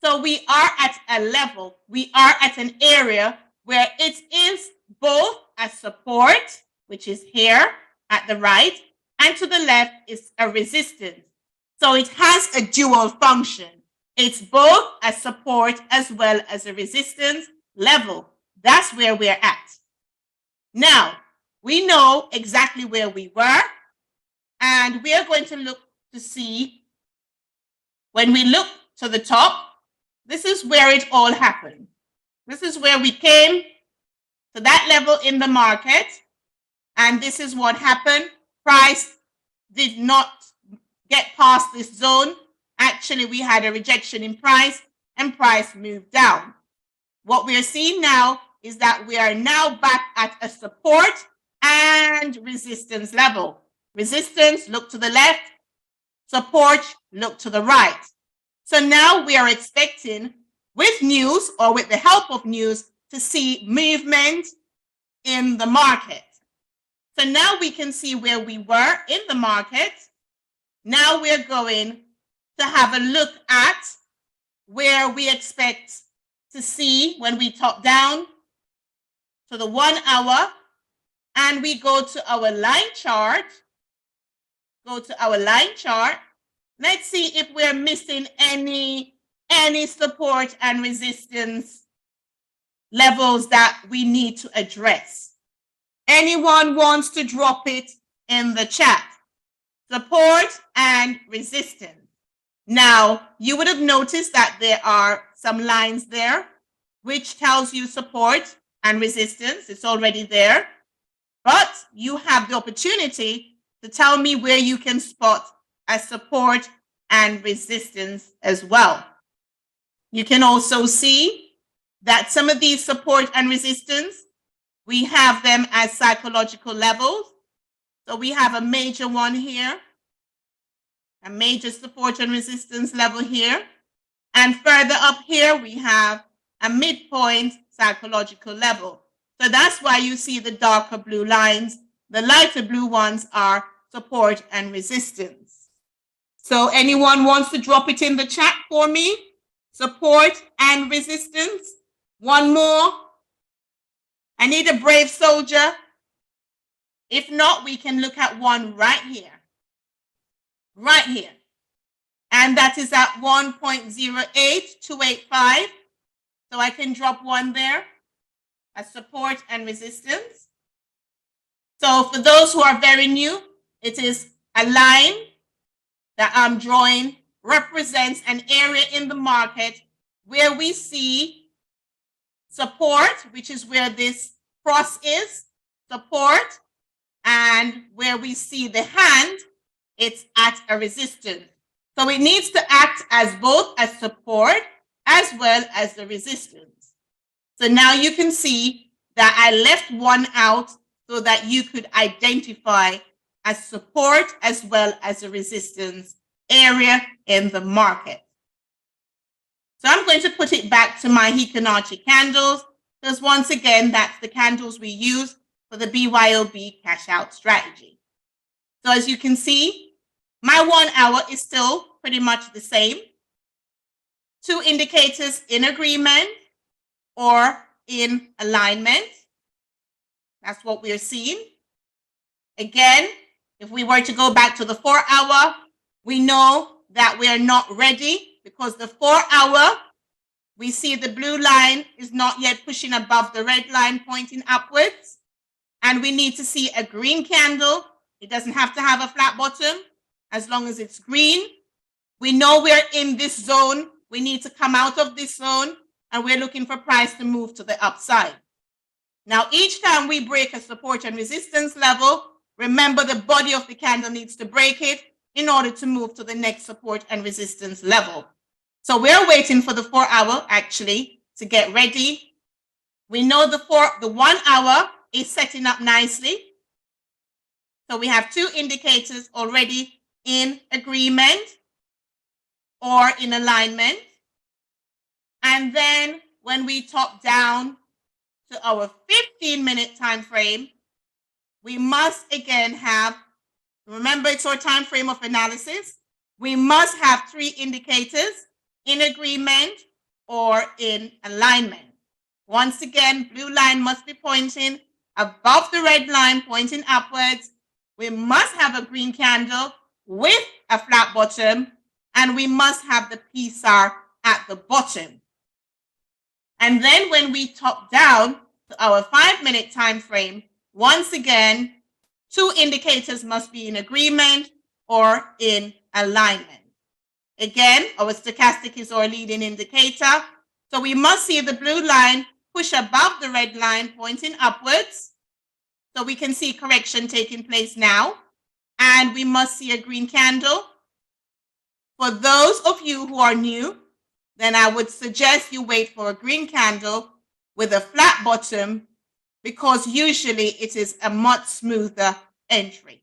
So we are at a level, we are at an area where it is both a support, which is here at the right, and to the left is a resistance. So it has a dual function. It's both a support as well as a resistance level. That's where we're at. Now, we know exactly where we were, and we are going to look to see when we look to the top, this is where it all happened. This is where we came to that level in the market, and this is what happened. Price did not get past this zone. Actually, we had a rejection in price, and price moved down. What we are seeing now is that we are now back at a support and resistance level. Resistance, look to the left. Support, look to the right. So now we are expecting, with news or with the help of news, to see movement in the market. So now we can see where we were in the market. Now we're going to have a look at where we expect to see when we top down to the 1 hour and we go to our line chart. Go to our line chart. Let's see if we're missing any support and resistance levels that we need to address. Anyone wants to drop it in the chat? Support and resistance. Now, you would have noticed that there are some lines there which tells you support and resistance. It's already there. But you have the opportunity to tell me where you can spot a support and resistance as well. You can also see that some of these support and resistance, we have them as psychological levels. So we have a major one here, a major support and resistance level here. And further up here, we have a midpoint psychological level. So that's why you see the darker blue lines. The lighter blue ones are support and resistance. So anyone wants to drop it in the chat for me? Support and resistance. One more. I need a brave soldier. If not, we can look at one right here. Right here. And that is at 1.08285. So I can drop one there as support and resistance. So for those who are very new, it is a line that I'm drawing represents an area in the market where we see support, which is where this cross is, support, and where we see the hand, it's at a resistance. So it needs to act as both a support as well as the resistance. So now you can see that I left one out so that you could identify a support as well as a resistance area in the market. So I'm going to put it back to my Hikanachi candles, because once again, that's the candles we use for the BYOB cash out strategy. So as you can see, my 1 hour is still pretty much the same. 2 indicators in agreement or in alignment. That's what we're seeing. Again, if we were to go back to the 4 hour, we know that we are not ready because the 4 hour, we see the blue line is not yet pushing above the red line pointing upwards. And we need to see a green candle. It doesn't have to have a flat bottom as long as it's green. We know we're in this zone. We need to come out of this zone and we're looking for price to move to the upside. Now, each time we break a support and resistance level, remember the body of the candle needs to break it in order to move to the next support and resistance level. So we're waiting for the 4 hour actually to get ready. We know the 1 hour is setting up nicely. So we have 2 indicators already in agreement or in alignment. And then when we top down to our 15-minute time frame, we must again have, remember it's our time frame of analysis, we must have 3 indicators in agreement or in alignment. Once again, blue line must be pointing above the red line, pointing upwards. We must have a green candle with a flat bottom, and we must have the PSAR at the bottom. And then when we top down to our 5-minute time frame, once again, 2 indicators must be in agreement or in alignment. Again, our stochastic is our leading indicator. So we must see the blue line push above the red line pointing upwards. So we can see correction taking place now. And we must see a green candle. For those of you who are new, then I would suggest you wait for a green candle with a flat bottom, because usually it is a much smoother entry.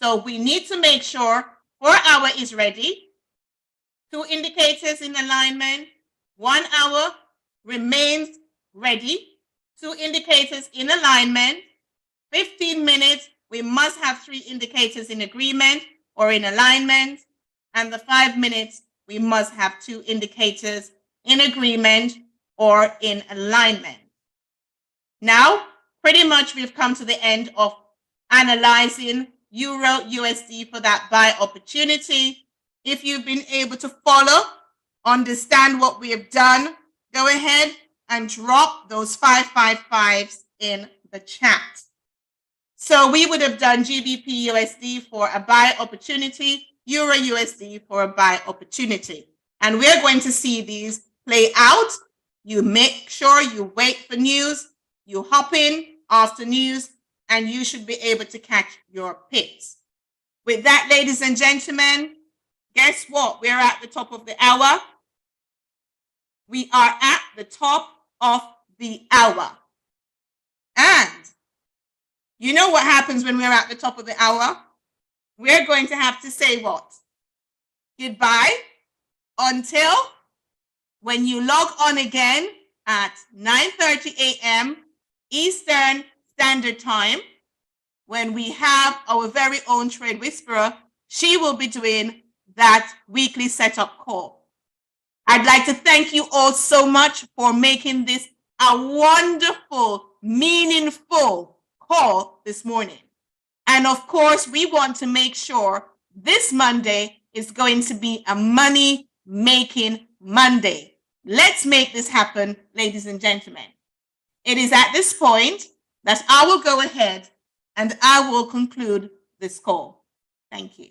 So we need to make sure 4 hour is ready. 2 indicators in alignment. 1 hour remains ready. 2 indicators in alignment. 15 minutes, we must have 3 indicators in agreement or in alignment. And the 5 minutes, we must have 2 indicators in agreement or in alignment. Now, pretty much we've come to the end of analyzing Euro USD for that buy opportunity. If you've been able to follow, understand what we have done, go ahead and drop those 555s in the chat. So we would have done GBP USD for a buy opportunity, Euro USD for a buy opportunity. And we're going to see these play out. You make sure you wait for news, you hop in after news, and you should be able to catch your picks. With that, ladies and gentlemen, guess what? We're at the top of the hour. We are at the top of the hour. And you know what happens when we're at the top of the hour? We're going to have to say what? Goodbye until when you log on again at 9:30 a.m. Eastern Standard Time, when we have our very own Trade Whisperer. She will be doing that weekly setup call. I'd like to thank you all so much for making this a wonderful, meaningful call this morning. And of course, we want to make sure this Monday is going to be a money-making Monday. Let's make this happen, ladies and gentlemen. It is at this point that I will go ahead and I will conclude this call. Thank you.